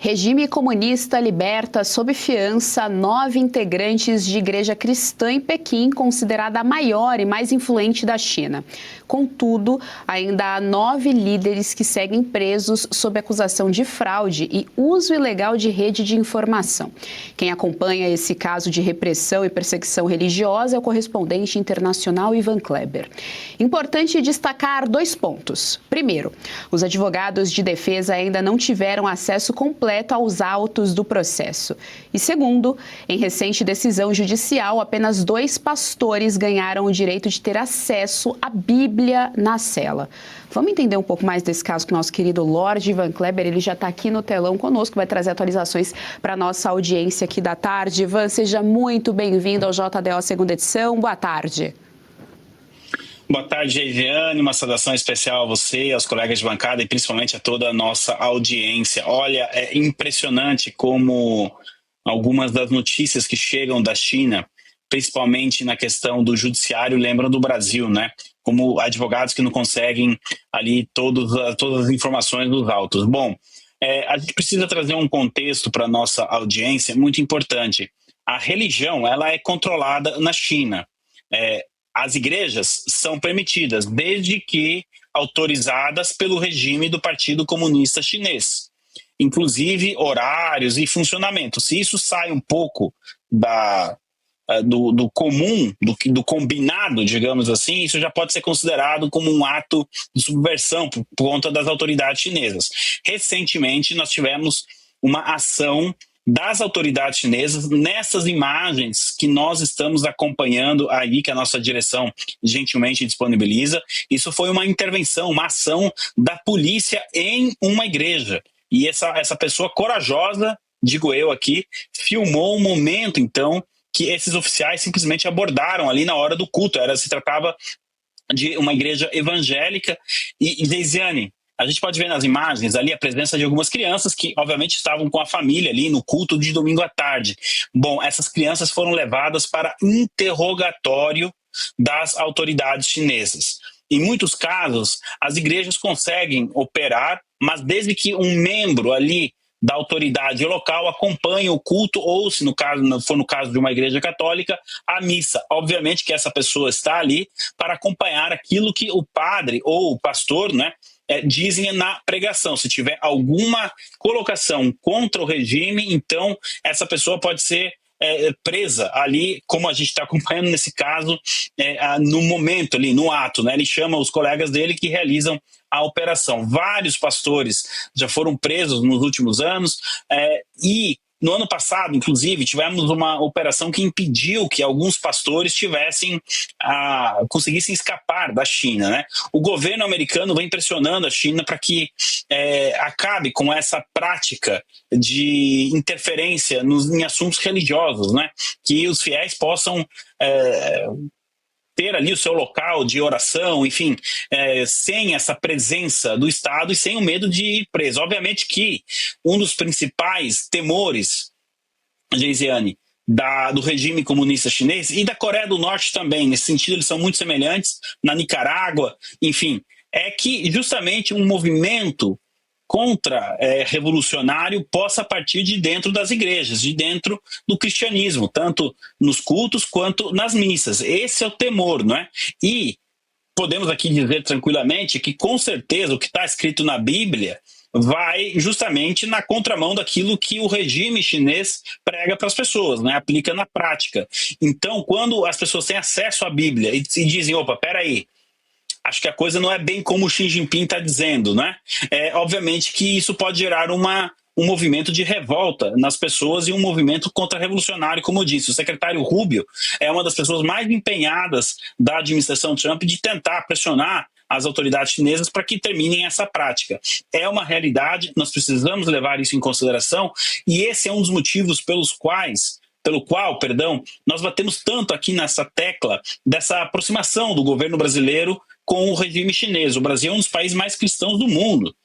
Regime comunista liberta sob fiança 9 integrantes de igreja cristã em Pequim, considerada a maior e mais influente da China. Contudo, ainda há 9 líderes que seguem presos sob acusação de fraude e uso ilegal de rede de informação. Quem acompanha esse caso de repressão e perseguição religiosa é o correspondente internacional Ivan Kleber. Importante destacar 2 pontos. Primeiro, os advogados de defesa ainda não tiveram acesso completo aos autos do processo. E segundo, em recente decisão judicial, apenas 2 pastores ganharam o direito de ter acesso à Bíblia na cela. Vamos entender um pouco mais desse caso com o nosso querido Lorde Ivan Kleber. Ele já está aqui no telão conosco, vai trazer atualizações para a nossa audiência aqui da tarde. Ivan, seja muito bem-vindo ao JDO segunda edição. Boa tarde. Boa tarde, Geisiane. Uma saudação especial a você, aos colegas de bancada e principalmente a toda a nossa audiência. Olha, é impressionante como algumas das notícias que chegam da China, principalmente na questão do judiciário, lembram do Brasil, né? Como advogados que não conseguem ali todas as informações dos autos. Bom, a gente precisa trazer um contexto para a nossa audiência muito importante. A religião, ela é controlada na China. As igrejas são permitidas, desde que autorizadas pelo regime do Partido Comunista Chinês. Inclusive horários e funcionamento. Se isso sai um pouco do comum, do combinado, digamos assim, isso já pode ser considerado como um ato de subversão por conta das autoridades chinesas. Recentemente, nós tivemos uma ação das autoridades chinesas nessas imagens que nós estamos acompanhando aí, que a nossa direção gentilmente disponibiliza. Isso foi uma intervenção, uma ação da polícia em uma igreja. E essa pessoa corajosa, digo eu aqui, filmou o momento, então, que esses oficiais simplesmente abordaram ali na hora do culto. Se tratava de uma igreja evangélica. E Geisiane, a gente pode ver nas imagens ali a presença de algumas crianças que, obviamente, estavam com a família ali no culto de domingo à tarde. Bom, essas crianças foram levadas para interrogatório das autoridades chinesas. Em muitos casos, as igrejas conseguem operar, mas desde que um membro ali da autoridade local acompanhe o culto ou, se for no caso de uma igreja católica, a missa. Obviamente que essa pessoa está ali para acompanhar aquilo que o padre ou o pastor, né, dizem na pregação. Se tiver alguma colocação contra o regime, então essa pessoa pode ser presa ali, como a gente está acompanhando nesse caso, no momento ali, no ato, né? Ele chama os colegas dele que realizam a operação. Vários pastores já foram presos nos últimos anos e no ano passado, inclusive, tivemos uma operação que impediu que alguns pastores conseguissem escapar da China, né? O governo americano vem pressionando a China para que acabe com essa prática de interferência em assuntos religiosos, né? Que os fiéis possam ter ali o seu local de oração, enfim, sem essa presença do Estado e sem o medo de ir preso. Obviamente que um dos principais temores, Geisiane, do regime comunista chinês e da Coreia do Norte também, nesse sentido eles são muito semelhantes, na Nicarágua, enfim, é que justamente um movimento contra-revolucionário possa partir de dentro das igrejas, de dentro do cristianismo, tanto nos cultos quanto nas missas. Esse é o temor, não é? E podemos aqui dizer tranquilamente que, com certeza, o que está escrito na Bíblia vai justamente na contramão daquilo que o regime chinês prega para as pessoas, né? Aplica na prática. Então, quando as pessoas têm acesso à Bíblia e dizem, opa, peraí, acho que a coisa não é bem como o Xi Jinping está dizendo, né? Obviamente que isso pode gerar um movimento de revolta nas pessoas e um movimento contra-revolucionário, como eu disse. O secretário Rubio é uma das pessoas mais empenhadas da administração Trump de tentar pressionar as autoridades chinesas para que terminem essa prática. É uma realidade, nós precisamos levar isso em consideração e esse é um dos motivos pelo qual, nós batemos tanto aqui nessa tecla dessa aproximação do governo brasileiro com o regime chinês. O Brasil é um dos países mais cristãos do mundo.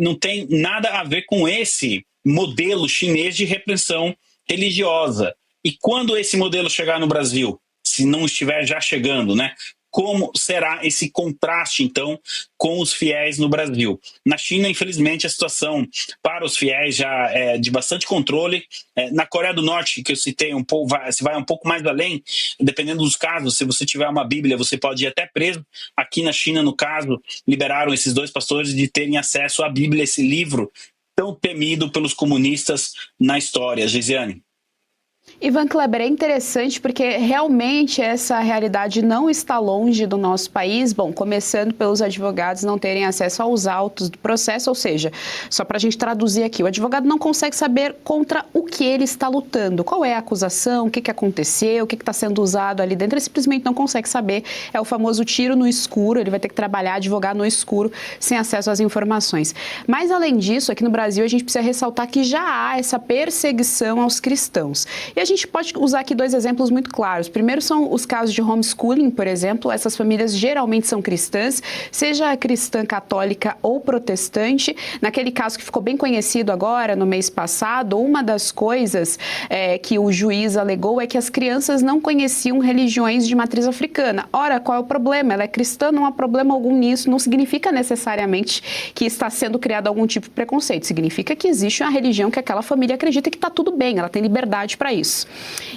Não tem nada a ver com esse modelo chinês de repressão religiosa. E quando esse modelo chegar no Brasil, se não estiver já chegando, né? como será esse contraste, então, com os fiéis no Brasil. Na China, infelizmente, a situação para os fiéis já é de bastante controle. Na Coreia do Norte, que eu citei um pouco, se vai um pouco mais além, dependendo dos casos, se você tiver uma Bíblia, você pode ir até preso. Aqui na China, no caso, liberaram esses dois pastores de terem acesso à Bíblia, esse livro tão temido pelos comunistas na história. Gisiane. Ivan Kleber, é interessante porque realmente essa realidade não está longe do nosso país. Bom, começando pelos advogados não terem acesso aos autos do processo, ou seja, só para a gente traduzir aqui, o advogado não consegue saber contra o que ele está lutando, qual é a acusação, o que aconteceu, o que está sendo usado ali dentro, ele simplesmente não consegue saber. É o famoso tiro no escuro, ele vai ter que trabalhar, advogar no escuro, sem acesso às informações. Mas, além disso, aqui no Brasil, a gente precisa ressaltar que já há essa perseguição aos cristãos. E a gente pode usar aqui dois exemplos muito claros. Primeiro são os casos de homeschooling, por exemplo. Essas famílias geralmente são cristãs, seja cristã católica ou protestante. Naquele caso que ficou bem conhecido agora, no mês passado, uma das coisas que o juiz alegou é que as crianças não conheciam religiões de matriz africana. Ora, qual é o problema? Ela é cristã, não há problema algum nisso. Não significa necessariamente que está sendo criado algum tipo de preconceito. Significa que existe uma religião que aquela família acredita que está tudo bem, ela tem liberdade para isso.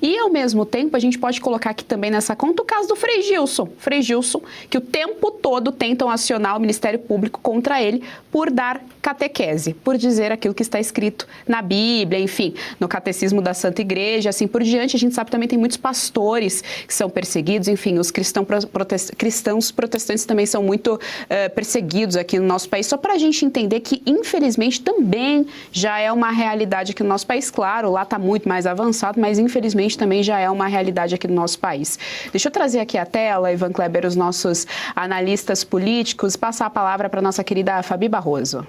E, ao mesmo tempo, a gente pode colocar aqui também nessa conta o caso do Frei Gilson. Frei Gilson, que o tempo todo tentam acionar o Ministério Público contra ele por dar catequese, por dizer aquilo que está escrito na Bíblia, enfim, no Catecismo da Santa Igreja, assim por diante. A gente sabe também tem muitos pastores que são perseguidos, enfim, os cristãos protestantes também são muito perseguidos aqui no nosso país, só para a gente entender que, infelizmente, também já é uma realidade aqui no nosso país. Claro, lá está muito mais avançado, mas infelizmente também já é uma realidade aqui no nosso país. Deixa eu trazer aqui a tela, Ivan Kleber, os nossos analistas políticos, passar a palavra para a nossa querida Fabi Barroso.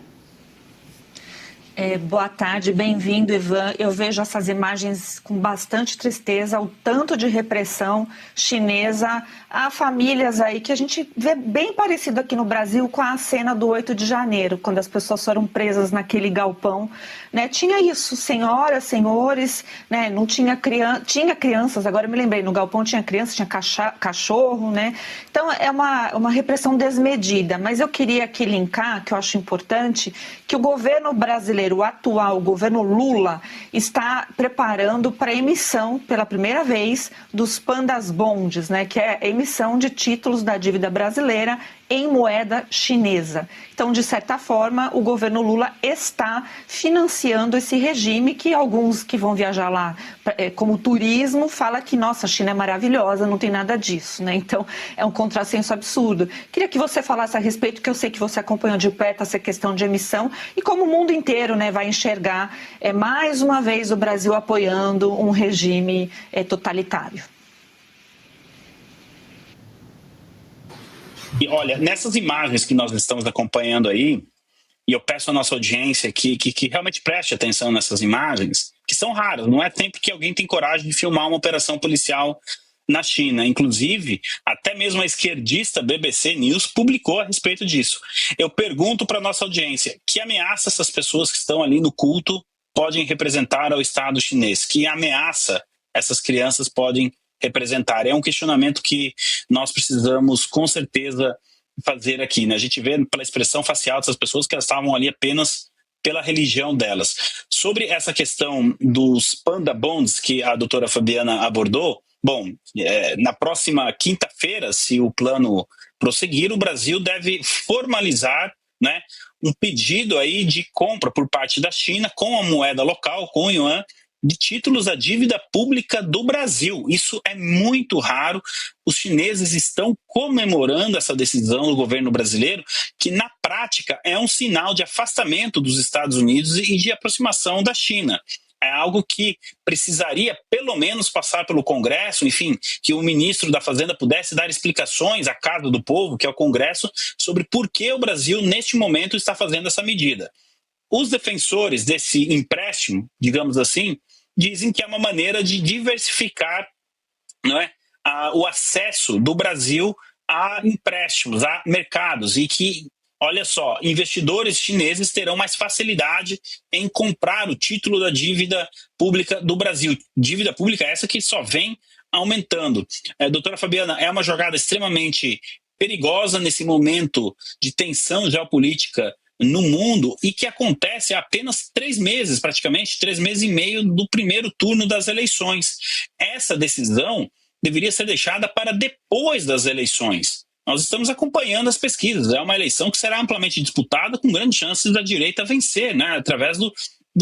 Boa tarde, bem-vindo, Ivan. Eu vejo essas imagens com bastante tristeza, o tanto de repressão chinesa. Há famílias aí que a gente vê bem parecido aqui no Brasil com a cena do 8 de janeiro, quando as pessoas foram presas naquele galpão. Né? Tinha isso, senhoras, senhores, né? Não tinha tinha crianças, agora eu me lembrei, no galpão tinha criança, tinha cachorro, né? Então é uma repressão desmedida, mas eu queria aqui linkar, que eu acho importante, que o governo brasileiro, o atual, o governo Lula, está preparando para a emissão, pela primeira vez, dos pandas bonds, né? Que é a emissão de títulos da dívida brasileira em moeda chinesa. Então, de certa forma, o governo Lula está financiando esse regime que alguns que vão viajar lá como turismo fala que, nossa, a China é maravilhosa, não tem nada disso, né? Então, é um contrassenso absurdo. Queria que você falasse a respeito, que eu sei que você acompanhou de perto essa questão de emissão e como o mundo inteiro, né, vai enxergar mais uma vez o Brasil apoiando um regime totalitário. E olha, nessas imagens que nós estamos acompanhando aí, e eu peço à nossa audiência que realmente preste atenção nessas imagens, que são raras, não é sempre que alguém tem coragem de filmar uma operação policial na China. Inclusive, até mesmo a esquerdista BBC News publicou a respeito disso. Eu pergunto para a nossa audiência, que ameaça essas pessoas que estão ali no culto podem representar ao Estado chinês? Que ameaça essas crianças podem representar? É um questionamento que nós precisamos, com certeza, fazer aqui, né? A gente vê pela expressão facial dessas pessoas que elas estavam ali apenas pela religião delas. Sobre essa questão dos panda bonds que a doutora Fabiana abordou, bom, na próxima quinta-feira, se o plano prosseguir, o Brasil deve formalizar, né, um pedido aí de compra por parte da China com a moeda local, com o yuan, de títulos da dívida pública do Brasil. Isso é muito raro. Os chineses estão comemorando essa decisão do governo brasileiro, que na prática é um sinal de afastamento dos Estados Unidos e de aproximação da China. É algo que precisaria pelo menos passar pelo Congresso, enfim, que o ministro da Fazenda pudesse dar explicações à Casa do Povo, que é o Congresso, sobre por que o Brasil neste momento está fazendo essa medida. Os defensores desse empréstimo, digamos assim, dizem que é uma maneira de diversificar, não é, o acesso do Brasil a empréstimos, a mercados, e que, olha só, investidores chineses terão mais facilidade em comprar o título da dívida pública do Brasil. Dívida pública essa que só vem aumentando. Doutora Fabiana, é uma jogada extremamente perigosa nesse momento de tensão geopolítica no mundo e que acontece há apenas 3 meses, praticamente 3 meses e meio do primeiro turno das eleições. Essa decisão deveria ser deixada para depois das eleições. Nós estamos acompanhando as pesquisas, é uma eleição que será amplamente disputada com grandes chances da direita vencer, né, através do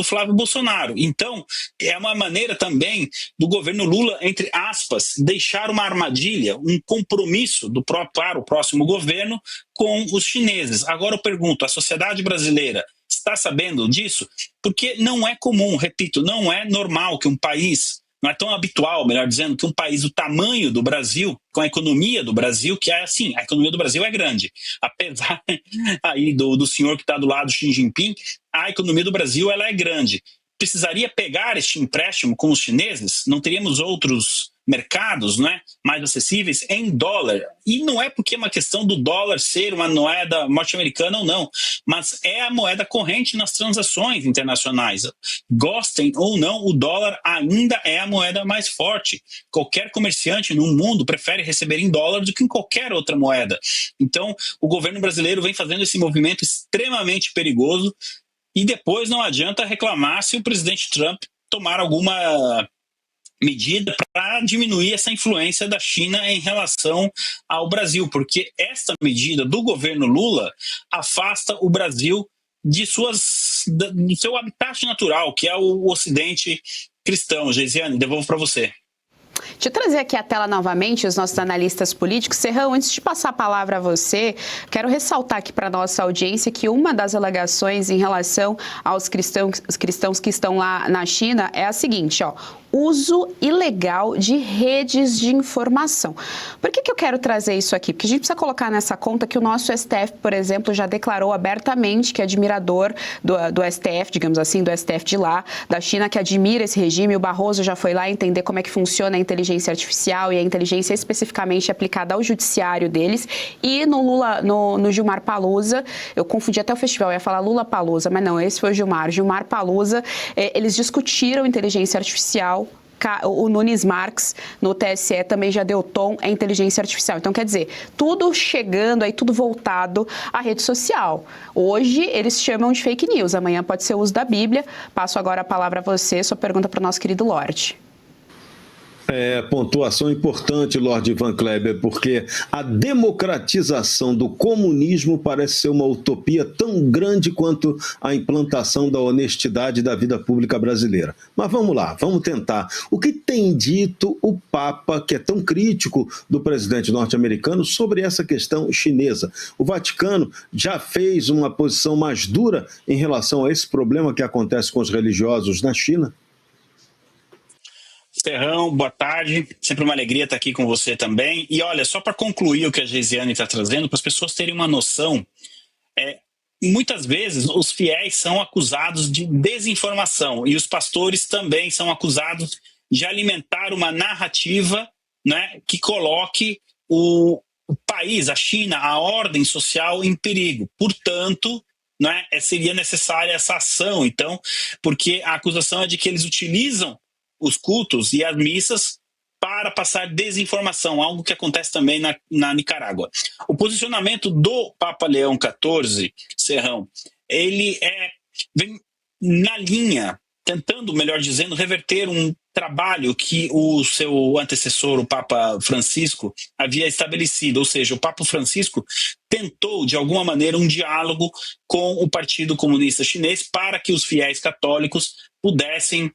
Flávio Bolsonaro. Então, é uma maneira também do governo Lula, entre aspas, deixar uma armadilha, um compromisso para o próximo governo com os chineses. Agora eu pergunto, a sociedade brasileira está sabendo disso? Porque não é comum, repito, não é normal que um país, não é tão habitual, melhor dizendo, que um país do tamanho do Brasil, com a economia do Brasil, que é assim, a economia do Brasil é grande. Apesar aí do senhor que está do lado, Xi Jinping, a economia do Brasil ela é grande. Precisaria pegar este empréstimo com os chineses? Não teríamos outros mercados, né, mais acessíveis em dólar? E não é porque é uma questão do dólar ser uma moeda norte-americana ou não, mas é a moeda corrente nas transações internacionais. Gostem ou não, o dólar ainda é a moeda mais forte. Qualquer comerciante no mundo prefere receber em dólar do que em qualquer outra moeda. Então, o governo brasileiro vem fazendo esse movimento extremamente perigoso e depois não adianta reclamar se o presidente Trump tomar alguma medida para diminuir essa influência da China em relação ao Brasil, porque essa medida do governo Lula afasta o Brasil do seu habitat natural, que é o Ocidente cristão. Geisiane, devolvo para você. Deixa eu trazer aqui a tela novamente os nossos analistas políticos. Serrão, antes de passar a palavra a você, quero ressaltar aqui para a nossa audiência que uma das alegações em relação aos cristãos que estão lá na China é a seguinte, uso ilegal de redes de informação. Por que eu quero trazer isso aqui? Porque a gente precisa colocar nessa conta que o nosso STF, por exemplo, já declarou abertamente que é admirador do STF, digamos assim, do STF de lá, da China, que admira esse regime. O Barroso já foi lá entender como é que funciona a inteligência artificial e a inteligência especificamente aplicada ao judiciário deles. E no Gilmar Palusa, eu confundi até o festival, eu ia falar Lula Palusa, mas não, esse foi o Gilmar Palusa, eles discutiram inteligência artificial. O Nunes Marques, no TSE, também já deu tom à inteligência artificial. Então, quer dizer, tudo chegando aí, tudo voltado à rede social. Hoje, eles chamam de fake news. Amanhã pode ser o uso da Bíblia. Passo agora a palavra a você, sua pergunta para o nosso querido Lorde. Pontuação importante, Lorde Ivan Kleber, porque a democratização do comunismo parece ser uma utopia tão grande quanto a implantação da honestidade da vida pública brasileira. Mas vamos lá, vamos tentar. O que tem dito o Papa, que é tão crítico do presidente norte-americano, sobre essa questão chinesa? O Vaticano já fez uma posição mais dura em relação a esse problema que acontece com os religiosos na China? Serrão, boa tarde, sempre uma alegria estar aqui com você também. E olha, só para concluir o que a Geisiane está trazendo, para as pessoas terem uma noção, muitas vezes os fiéis são acusados de desinformação e os pastores também são acusados de alimentar uma narrativa, né, que coloque o país, a China, a ordem social em perigo. Portanto, né, seria necessária essa ação, então, porque a acusação é de que eles utilizam os cultos e as missas para passar desinformação, algo que acontece também na Nicarágua. O posicionamento do Papa Leão XIV, Serrão, ele vem na linha, tentando, melhor dizendo, reverter um trabalho que o seu antecessor, o Papa Francisco, havia estabelecido, ou seja, o Papa Francisco tentou, de alguma maneira, um diálogo com o Partido Comunista Chinês para que os fiéis católicos pudessem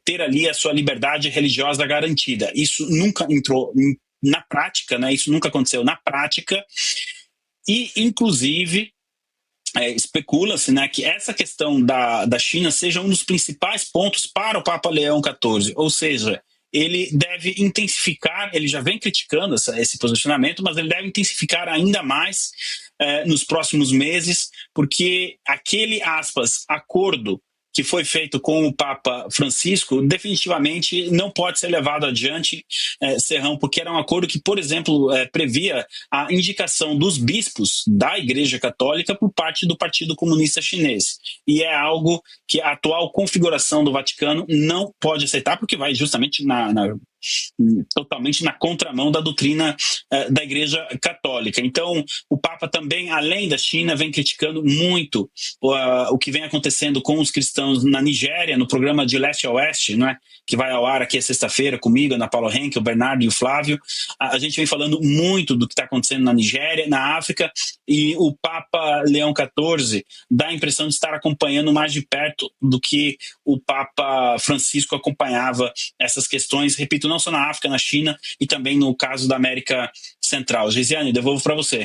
ter ali a sua liberdade religiosa garantida. Isso nunca entrou na prática, né? Isso nunca aconteceu na prática e, inclusive, especula-se, né, que essa questão da China seja um dos principais pontos para o Papa Leão XIV, ou seja, ele deve intensificar, ele já vem criticando esse posicionamento, mas ele deve intensificar ainda mais nos próximos meses, porque aquele, aspas, acordo que foi feito com o Papa Francisco, definitivamente não pode ser levado adiante, Serrão, porque era um acordo que, por exemplo, previa a indicação dos bispos da Igreja Católica por parte do Partido Comunista Chinês. E é algo que a atual configuração do Vaticano não pode aceitar, porque vai justamente na totalmente na contramão da doutrina da Igreja Católica. Então, o Papa também, além da China, vem criticando muito o que vem acontecendo com os cristãos na Nigéria, no programa de Leste a Oeste, não é? Que vai ao ar aqui sexta-feira comigo, Ana Paula Henke, o Bernardo e o Flávio. A gente vem falando muito do que está acontecendo na Nigéria, na África, e o Papa Leão XIV dá a impressão de estar acompanhando mais de perto do que o Papa Francisco acompanhava essas questões, repito, não só na África, na China e também no caso da América Central. Geisiane, devolvo para você.